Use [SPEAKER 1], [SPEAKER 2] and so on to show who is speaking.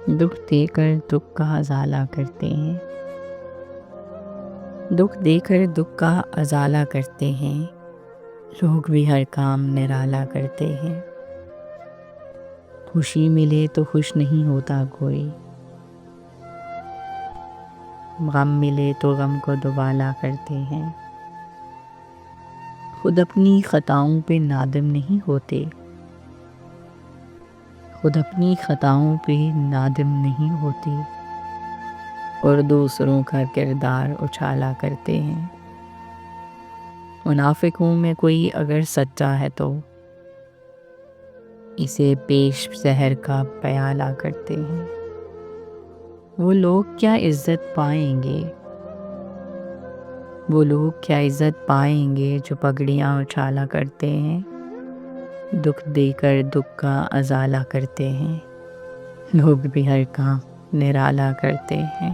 [SPEAKER 1] دکھ دے کر دکھ کا ازالہ کرتے ہیں، دکھ دے کر دکھ کا ازالہ کرتے ہیں، لوگ بھی ہر کام نرالا کرتے ہیں۔ خوشی ملے تو خوش نہیں ہوتا کوئی، غم ملے تو غم کو دوبالا کرتے ہیں۔ خود اپنی خطاؤں پہ نادم نہیں ہوتے، خود اپنی خطاؤں پہ نادم نہیں ہوتے، اور دوسروں کا کردار اچھالا کرتے ہیں۔ منافقوں میں کوئی اگر سچا ہے تو اسے پیش زہر کا پیالہ کرتے ہیں۔ وہ لوگ کیا عزت پائیں گے، وہ لوگ کیا عزت پائیں گے جو پگڑیاں اچھالا کرتے ہیں، دکھ دے کر دکھ کا ازالہ کرتے ہیں، لوگ بھی ہر کام نرالا کرتے ہیں۔